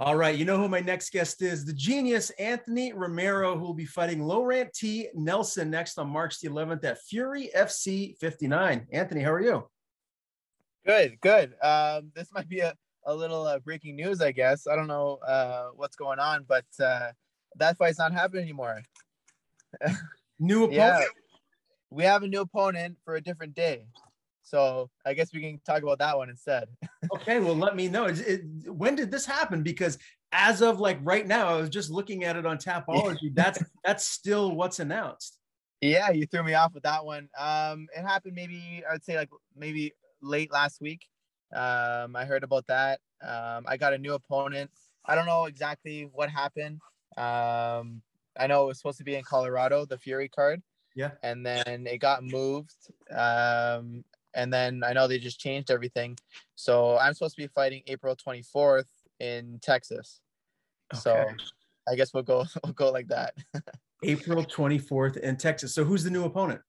All right, you know who my next guest is? The genius Anthony Romero, who will be fighting Laurent T. Nelson next on March the 11th at Fury FC 59. Anthony, how are you? Good, good. This might be a little breaking news, I guess. I don't know what's going on, but that fight's not happening anymore. New Yeah, opponent? we have a new opponent for a different day. So I guess we can talk about that one instead. Okay, well, let me know. When did this happen? Because as of like right now, I was just looking at it on Tapology. That's still what's announced. Yeah, you threw me off with that one. It happened maybe I would say like maybe late last week. I heard about that. I got a new opponent. I don't know exactly what happened. I know it was supposed to be in Colorado, the Fury card, Yeah. and then it got moved. And then I know they just changed everything. So I'm supposed to be fighting April 24th in Texas. Okay. So I guess we'll go like that. April 24th in Texas. So who's the new opponent?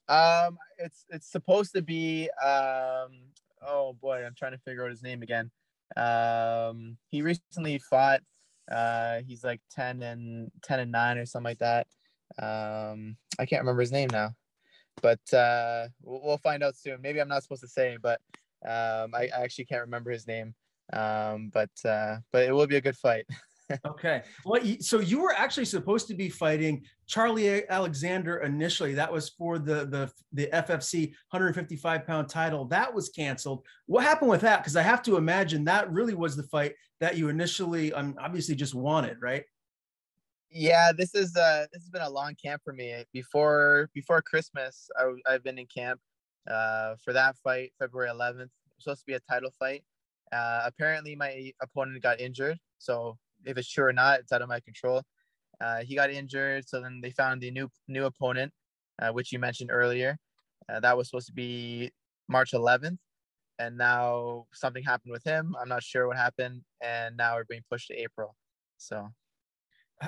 It's supposed to be oh boy, I'm trying to figure out his name again. He recently fought. He's like 10-9 or something like that. I can't remember his name now, but we'll find out soon. Maybe I'm not supposed to say, but I actually can't remember his name. But it will be a good fight. Okay. Well, so you were actually supposed to be fighting Charlie Alexander initially. That was for the FFC 155-pound title. That was canceled. What happened with that? Because I have to imagine that really was the fight that you initially obviously just wanted, right? Yeah, this has been a long camp for me. Before Christmas, I've been in camp for that fight, February 11th. It's supposed to be a title fight. Apparently, my opponent got injured, so if it's true or not, it's out of my control. He got injured, so then they found the new opponent, which you mentioned earlier. That was supposed to be March 11th, and now something happened with him. I'm not sure what happened, and now we're being pushed to April. So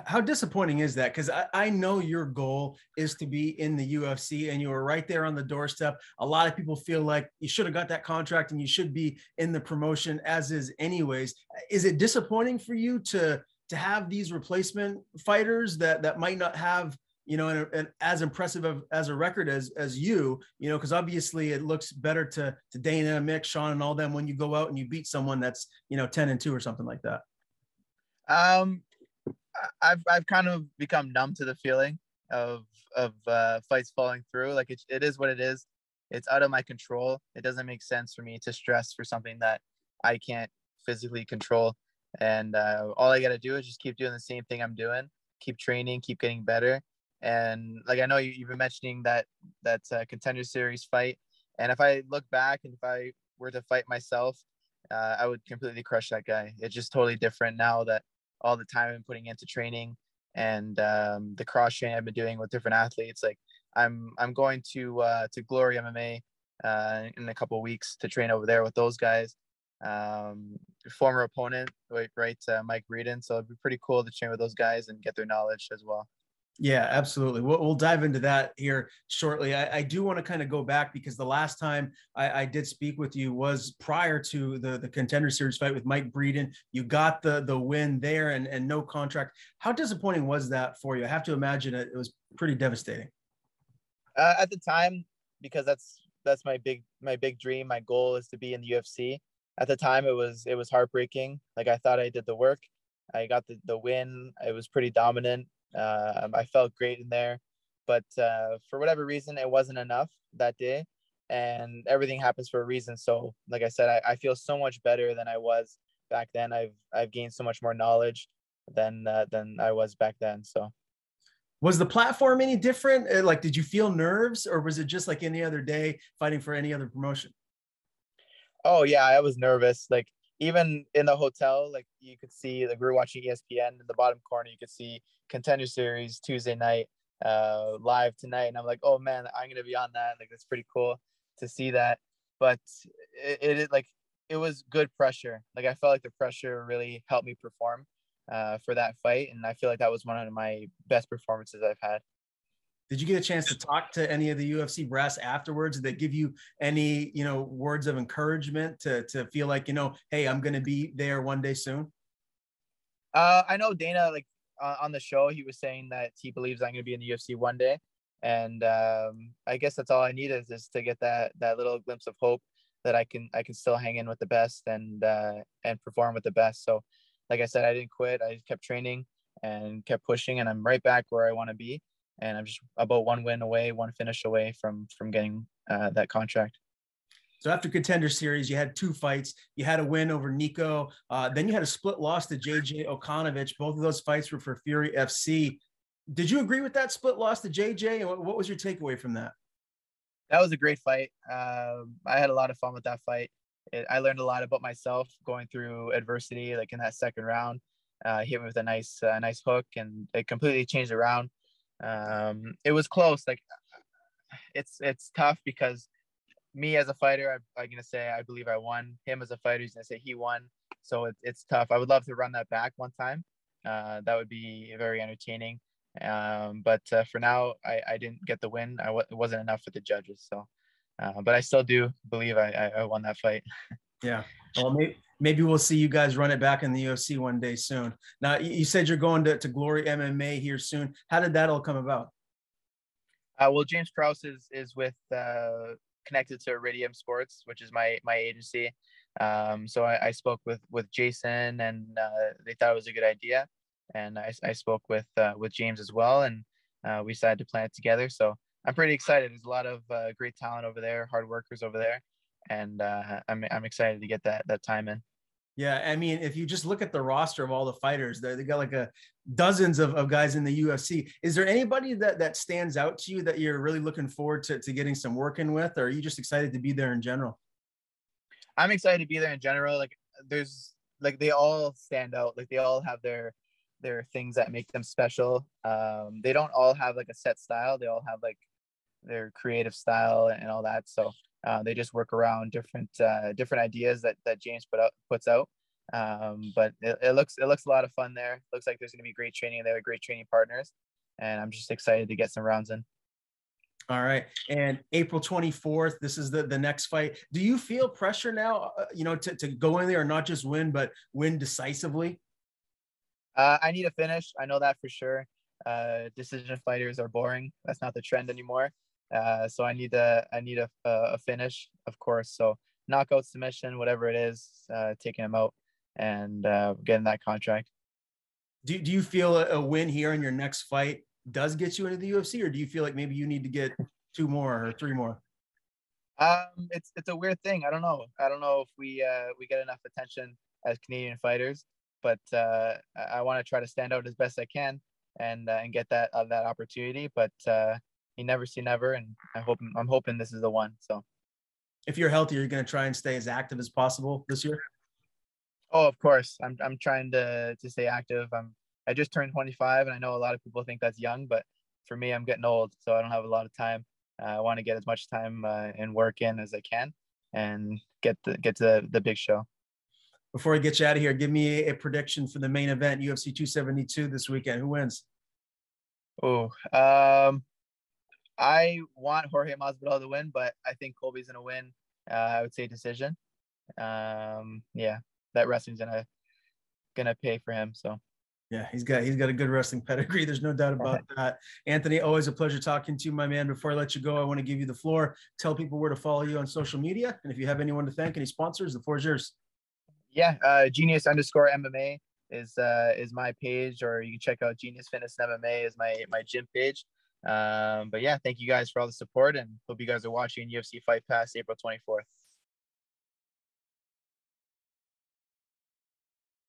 How disappointing is that? Because I know your goal is to be in the UFC and you were right there on the doorstep. A lot of people feel like you should have got that contract and you should be in the promotion as is anyways. Is it disappointing for you to have these replacement fighters that might not have an as impressive as a record as because obviously it looks better to Dana, Mick, Sean, and all them when you go out and you beat someone that's 10-2 or something like that. um I've kind of become numb to the feeling of fights falling through. Like it is what it is. It's out of my control. It doesn't make sense for me to stress for something that I can't physically control. And all I got to do is just keep doing the same thing I'm doing, keep training, keep getting better. And like I know you've been mentioning that Contender Series fight. And if I look back and if I were to fight myself, I would completely crush that guy. It's just totally different now that all the time I'm putting into training and the cross training I've been doing with different athletes. Like I'm going to Glory MMA in a couple of weeks to train over there with those guys. Former opponent, right, Mike Breeden. So it'd be pretty cool to train with those guys and get their knowledge as well. Yeah, absolutely. We'll dive into that here shortly. I do want to kind of go back because the last time I did speak with you was prior to the Contender Series fight with Mike Breeden. You got the win there and no contract. How disappointing was that for you? I have to imagine it was pretty devastating. At the time, because that's my big dream. My goal is to be in the UFC. At the time, it was heartbreaking. Like I thought I did the work. I got the win. It was pretty dominant. I felt great in there, but for whatever reason, it wasn't enough that day, and everything happens for a reason. So, like I said, I feel so much better than I was back then. I've gained so much more knowledge than I was back then. So, was the platform any different? Like, did you feel nerves, or was it just like any other day fighting for any other promotion? oh yeah, I was nervous. Like even in the hotel, like you could see, like we were watching ESPN in the bottom corner, you could see Contender Series Tuesday night, live tonight, and I'm like, oh man, I'm gonna be on that. Like that's pretty cool to see that. But it was good pressure. Like I felt like the pressure really helped me perform for that fight, and I feel like that was one of my best performances I've had. Did you get a chance to talk to any of the UFC brass afterwards? Did they give you any, words of encouragement to feel like, hey, I'm going to be there one day soon? I know Dana, like on the show, he was saying that he believes I'm going to be in the UFC one day, and I guess that's all I need is to get that little glimpse of hope that I can still hang in with the best and perform with the best. So, like I said, I didn't quit. I just kept training and kept pushing, and I'm right back where I want to be. And I'm just about one win away, one finish away from getting that contract. So after Contender Series, you had 2 fights. You had a win over Nico. Then you had a split loss to JJ Okanovich. Both of those fights were for Fury FC. Did you agree with that split loss to JJ? And what was your takeaway from that? That was a great fight. I had a lot of fun with that fight. I learned a lot about myself going through adversity, like in that second round. He hit me with a nice hook, and it completely changed around. It was close. Like it's tough because me as a fighter, I'm gonna say I believe I won. Him as a fighter, he's gonna say he won. So it's tough. I would love to run that back one time. That would be very entertaining. But for now, I didn't get the win. It wasn't enough for the judges. So, but I still do believe I won that fight. Yeah. Well, maybe we'll see you guys run it back in the UFC one day soon. Now, you said you're going to Glory MMA here soon. How did that all come about? Well, James Krause is with connected to Iridium Sports, which is my agency. So I spoke with Jason, and they thought it was a good idea. And I spoke with James as well, and we decided to plan it together. So I'm pretty excited. There's a lot of great talent over there, hard workers over there, and I'm excited to get that time in. Yeah, I mean, if you just look at the roster of all the fighters, they got like dozens of guys in the UFC. Is there anybody that stands out to you that you're really looking forward to getting some work in with, or are you just excited to be there in general? I'm excited to be there in general. Like there's like they all stand out. Like they all have their things that make them special. They don't all have like a set style. They all have like their creative style and all that. So they just work around different ideas that James puts out. But it looks a lot of fun there. Looks like there's going to be great training there, great training partners, and I'm just excited to get some rounds in. All right. And April 24th, this is the next fight. Do you feel pressure now, to go in there and not just win, but win decisively? I need a finish. I know that for sure. Decision fighters are boring. That's not the trend anymore. So I need a finish, of course. So knockout, submission, whatever it is, taking him out and getting that contract. Do you feel a win here in your next fight does get you into the UFC, or do you feel like maybe you need to get 2 more or 3 more? It's a weird thing. I don't know. I don't know if we get enough attention as Canadian fighters, but I want to try to stand out as best I can and get that opportunity. But you never see never, and I'm hoping this is the one. So, if you're healthy, you're going to try and stay as active as possible this year. Oh, of course. I'm trying to stay active. I just turned 25, and I know a lot of people think that's young, but for me, I'm getting old, so I don't have a lot of time. I want to get as much time and work in as I can, and get to the big show. Before I get you out of here, give me a prediction for the main event, UFC 272 this weekend. Who wins? Oh, I want Jorge Masvidal to win, but I think Colby's gonna win. I would say decision. Yeah, that wrestling's gonna pay for him. So yeah, he's got a good wrestling pedigree. There's no doubt about that. Anthony, always a pleasure talking to you, my man. Before I let you go, I want to give you the floor. Tell people where to follow you on social media, and if you have anyone to thank, any sponsors, the floor is yours. Yeah, Genius_MMA is my page, or you can check out Genius Fitness MMA is my gym page. But yeah, thank you guys for all the support, and hope you guys are watching UFC Fight Pass April 24th.